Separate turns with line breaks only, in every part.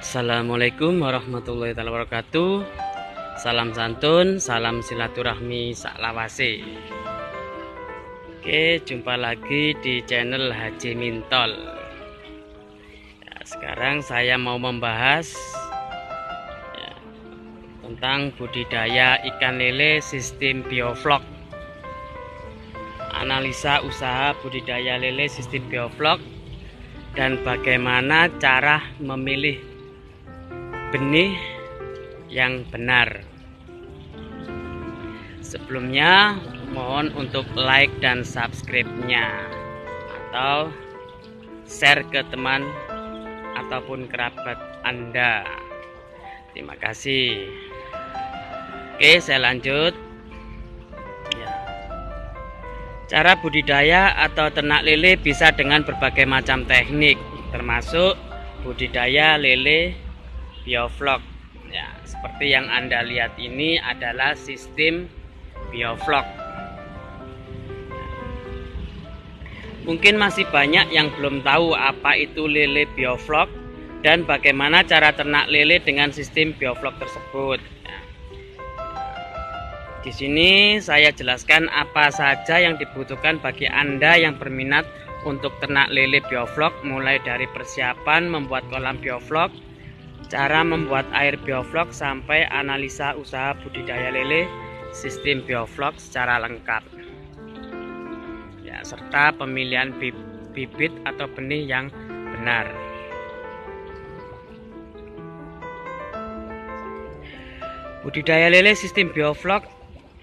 Assalamualaikum warahmatullahi wabarakatuh. Salam santun, salam silaturahmi saklawase. Oke, jumpa lagi di channel Haji Mintol. Sekarang saya mau membahas tentang budidaya ikan lele sistem bioflok. Analisa usaha budidaya lele sistem bioflok dan bagaimana cara memilih benih yang benar. Sebelumnya mohon untuk like dan subscribe-nya atau share ke teman ataupun kerabat Anda. Terima kasih. Oke, saya lanjut. Cara budidaya atau ternak lele bisa dengan berbagai macam teknik, termasuk budidaya lele bioflok. Ya, seperti yang Anda lihat ini adalah sistem bioflok. Mungkin masih banyak yang belum tahu apa itu lele bioflok dan bagaimana cara ternak lele dengan sistem bioflok tersebut. Di sini saya jelaskan apa saja yang dibutuhkan bagi Anda yang berminat untuk ternak lele bioflok, mulai dari persiapan membuat kolam bioflok, cara membuat air bioflok, sampai analisa usaha budidaya lele sistem bioflok secara lengkap. Ya, serta pemilihan bibit atau benih yang benar. Budidaya lele sistem bioflok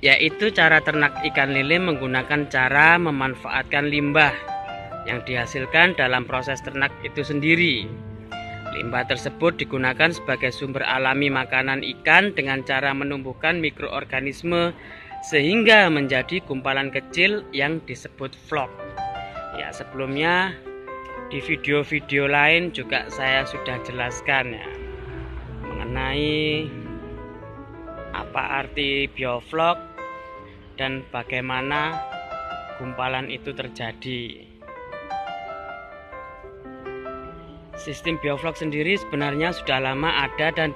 yaitu cara ternak ikan lele menggunakan cara memanfaatkan limbah yang dihasilkan dalam proses ternak itu sendiri. Limbah tersebut digunakan sebagai sumber alami makanan ikan dengan cara menumbuhkan mikroorganisme sehingga menjadi gumpalan kecil yang disebut vlog. Ya, sebelumnya di video-video lain juga saya sudah jelaskan ya mengenai apa arti bioflok dan bagaimana gumpalan itu terjadi. Sistem bioflok sendiri sebenarnya sudah lama ada dan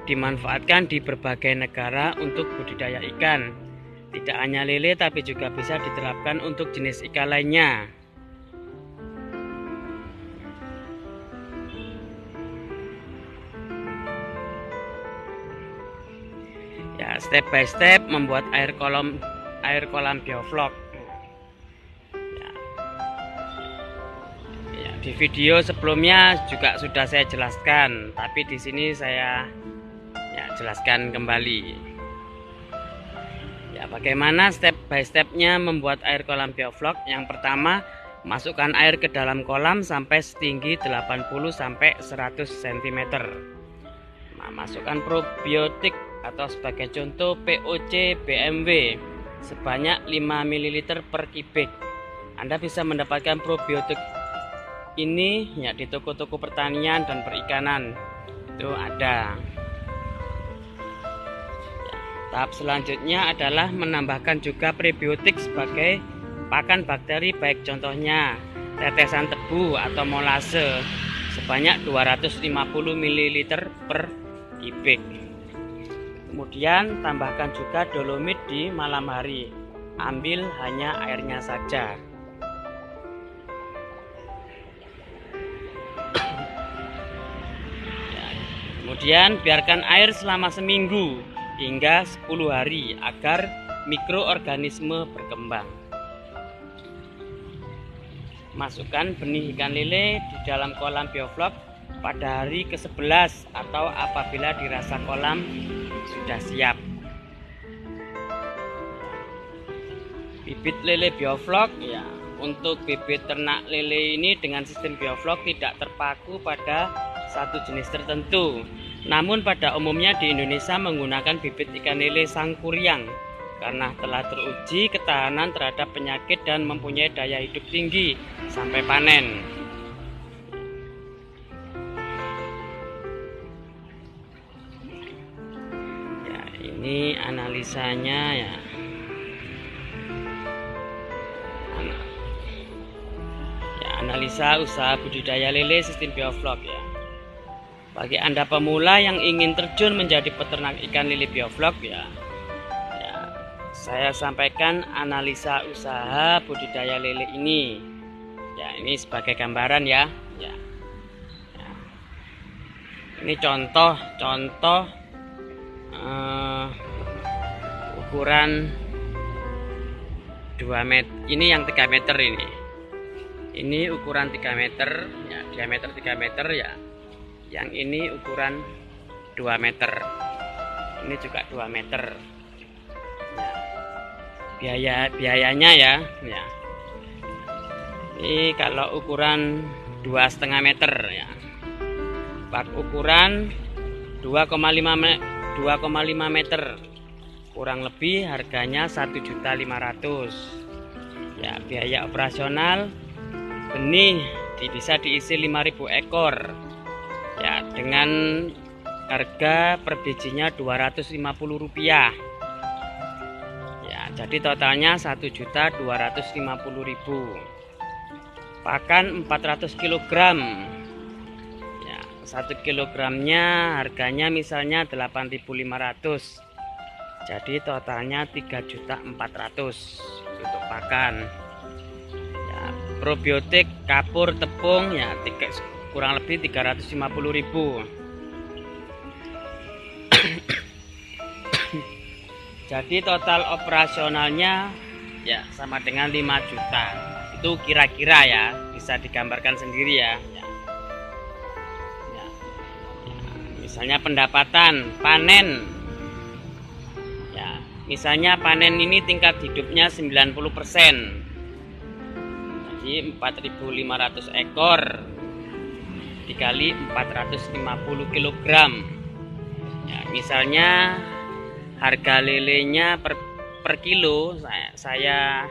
dimanfaatkan di berbagai negara untuk budidaya ikan. Tidak hanya lele tapi juga bisa diterapkan untuk jenis ikan lainnya. Ya, step by step membuat air kolam bioflok. Di video sebelumnya juga sudah saya jelaskan, tapi di sini saya jelaskan kembali. Ya, bagaimana step by stepnya membuat air kolam bioflok? Yang pertama, masukkan air ke dalam kolam sampai setinggi 80 sampai 100 cm. Nah, masukkan probiotik atau sebagai contoh POC BMW sebanyak 5 ml per kubik. Anda bisa mendapatkan probiotik ini ya di toko-toko pertanian dan perikanan itu ada. Tahap selanjutnya adalah menambahkan juga prebiotik sebagai pakan bakteri, baik contohnya tetesan tebu atau molase sebanyak 250 ml per kubik. Kemudian tambahkan juga dolomit di malam hari, ambil hanya airnya saja. Kemudian biarkan air selama seminggu hingga 10 hari agar mikroorganisme berkembang. Masukkan benih ikan lele di dalam kolam bioflok pada hari ke-11 atau apabila dirasa kolam sudah siap. Bibit lele bioflok ya, untuk bibit ternak lele ini dengan sistem bioflok tidak terpaku pada satu jenis tertentu. Namun pada umumnya di Indonesia menggunakan bibit ikan lele sangkuriang karena telah teruji ketahanan terhadap penyakit dan mempunyai daya hidup tinggi sampai panen. Ya, ini analisanya ya. Analisa usaha budidaya lele sistem bioflok ya. Bagi Anda pemula yang ingin terjun menjadi peternak ikan lele bioflok ya, saya sampaikan analisa usaha budidaya lele ini. Ya, ini sebagai gambaran ya. Ini contoh ukuran 2 meter. Ini yang 3 meter ini. Ini ukuran 3 meter ya, diameter 3 meter ya. Yang ini ukuran 2 meter. Ini juga 2 meter. Ya. Biayanya ya. Ini kalau ukuran 2,5 meter ya. Bak ukuran 2,5 meter. Kurang lebih harganya 1.500.000. Ya, biaya operasional benih bisa diisi 5.000 ekor. Ya, dengan harga per bijinya Rp250. Ya, jadi totalnya 1.250.000. Pakan 400 kg. Ya, 1 kilogramnya harganya misalnya 8.500. Jadi totalnya 3.400.000 untuk pakan. Ya, probiotik, kapur, tepung ya kurang lebih 350.000. Jadi total operasionalnya ya sama dengan 5 juta. Itu kira-kira ya, bisa digambarkan sendiri ya. Misalnya pendapatan panen. Ya, misalnya panen ini tingkat hidupnya 90%. Jadi 4.500 ekor dikali 450 kg. Ya, misalnya harga lelenya per kilo saya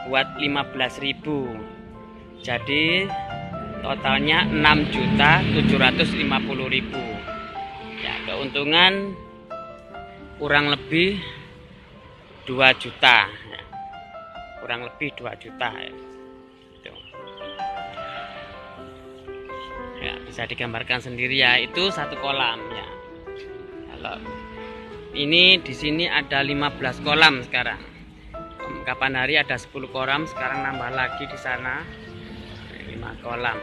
buat 15.000. Jadi totalnya 6.750.000. Ya, keuntungan kurang lebih 2 juta ya. Kurang lebih 2 juta ya. Ya, bisa digambarkan sendiri ya, itu satu kolam ya. Kalau ini di sini ada 15 kolam sekarang. Kapan hari ada 10 kolam, sekarang nambah lagi di sana 5 kolam.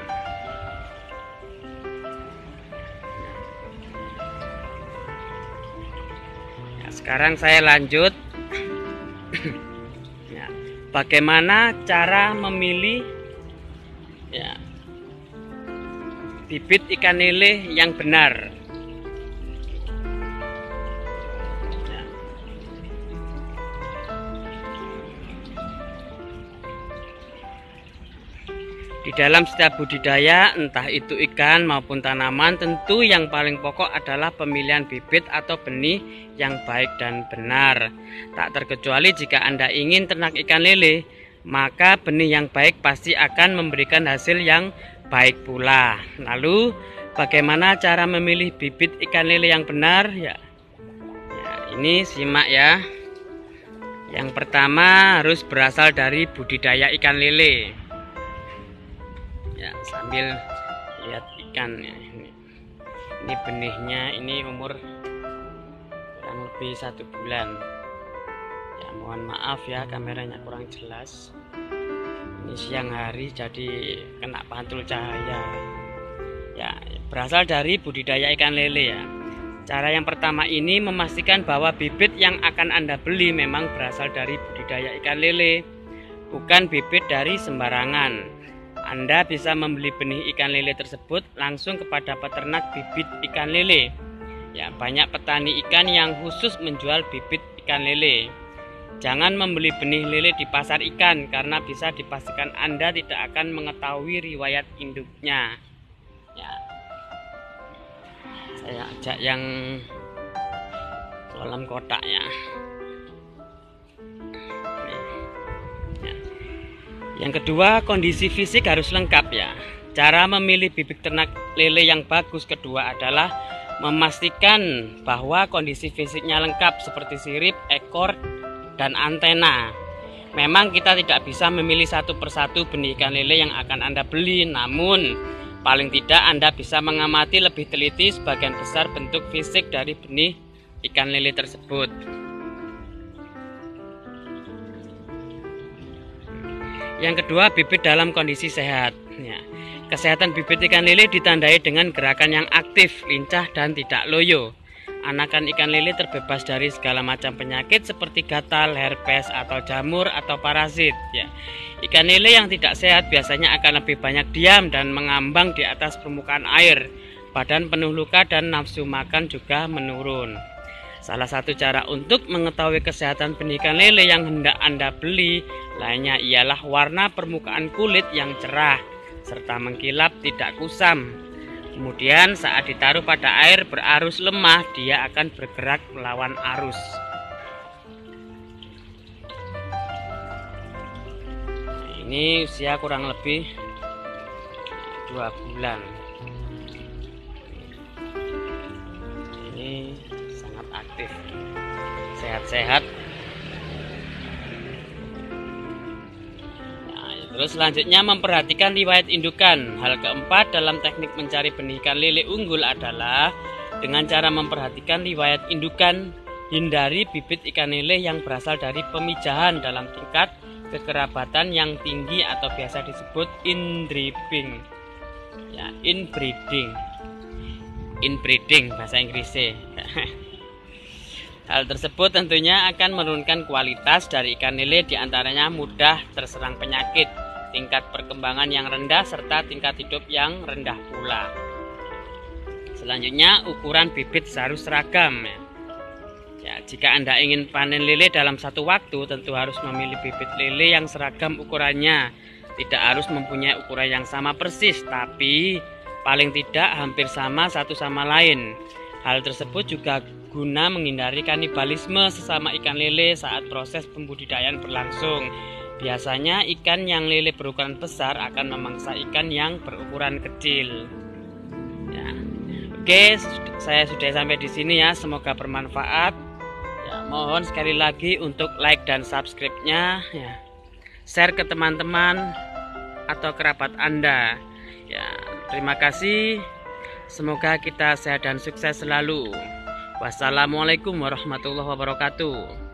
Ya, sekarang saya lanjut. Ya, bagaimana cara memilih ya bibit ikan lele yang benar. Di dalam setiap budidaya, entah itu ikan maupun tanaman, tentu yang paling pokok adalah pemilihan bibit atau benih yang baik dan benar. Tak terkecuali jika Anda ingin ternak ikan lele, maka benih yang baik pasti akan memberikan hasil yang baik pula. Lalu, bagaimana cara memilih bibit ikan lele yang benar? Ya, ini simak ya. Yang pertama harus berasal dari budidaya ikan lele. Ya, sambil lihat ikan ya, ini benihnya, ini umur kurang lebih 1 bulan ya. Mohon maaf ya, kameranya kurang jelas, ini siang hari jadi kena pantul cahaya ya. Berasal dari budidaya ikan lele ya. Cara yang pertama ini memastikan bahwa bibit yang akan Anda beli memang berasal dari budidaya ikan lele, bukan bibit dari sembarangan. Anda bisa membeli benih ikan lele tersebut langsung kepada peternak bibit ikan lele. Ya, banyak petani ikan yang khusus menjual bibit ikan lele. Jangan membeli benih lele di pasar ikan karena bisa dipastikan Anda tidak akan mengetahui riwayat induknya. Ya. Saya ajak yang kolam kotak ya. Yang kedua, kondisi fisik harus lengkap ya. Cara memilih bibit ternak lele yang bagus kedua adalah memastikan bahwa kondisi fisiknya lengkap seperti sirip, ekor, dan antena. Memang kita tidak bisa memilih satu persatu benih ikan lele yang akan Anda beli, namun Paling tidak Anda bisa mengamati lebih teliti sebagian besar bentuk fisik dari benih ikan lele tersebut. Yang kedua, bibit dalam kondisi sehat. Ya, kesehatan bibit ikan lele ditandai dengan gerakan yang aktif, lincah, dan tidak loyo. Anakan ikan lele terbebas dari segala macam penyakit seperti gatal, herpes, atau jamur, atau parasit. Ya. Ikan lele yang tidak sehat biasanya akan lebih banyak diam dan mengambang di atas permukaan air. Badan penuh luka dan nafsu makan juga menurun. Salah satu cara untuk mengetahui kesehatan benih ikan lele yang hendak Anda beli lainnya ialah warna permukaan kulit yang cerah serta mengkilap, tidak kusam. Kemudian saat ditaruh pada air berarus lemah, dia akan bergerak melawan arus. Ini usia kurang lebih 2 bulan. Ini sangat aktif, sehat-sehat. Terus selanjutnya memperhatikan riwayat indukan. Hal keempat dalam teknik mencari benih ikan lele unggul adalah dengan cara memperhatikan riwayat indukan. Hindari bibit ikan lele yang berasal dari pemijahan dalam tingkat kekerabatan yang tinggi atau biasa disebut inbreeding. Ya, inbreeding bahasa Inggrisnya. Hal tersebut tentunya akan menurunkan kualitas dari ikan lele, diantaranya mudah terserang penyakit, tingkat perkembangan yang rendah, serta tingkat hidup yang rendah pula. Selanjutnya, ukuran bibit harus seragam. Ya, jika Anda ingin panen lele dalam satu waktu, tentu harus memilih bibit lele yang seragam ukurannya. Tidak harus mempunyai ukuran yang sama persis, tapi paling tidak hampir sama satu sama lain. Hal tersebut juga guna menghindari kanibalisme sesama ikan lele saat proses pembudidayaan berlangsung. Biasanya ikan yang lele berukuran besar akan memangsa ikan yang berukuran kecil. Ya. Oke, saya sudah sampai di sini ya. Semoga bermanfaat. Ya, mohon sekali lagi untuk like dan subscribe-nya. Ya. Share ke teman-teman atau kerabat Anda. Ya, terima kasih. Semoga kita sehat dan sukses selalu. Wassalamualaikum warahmatullahi wabarakatuh.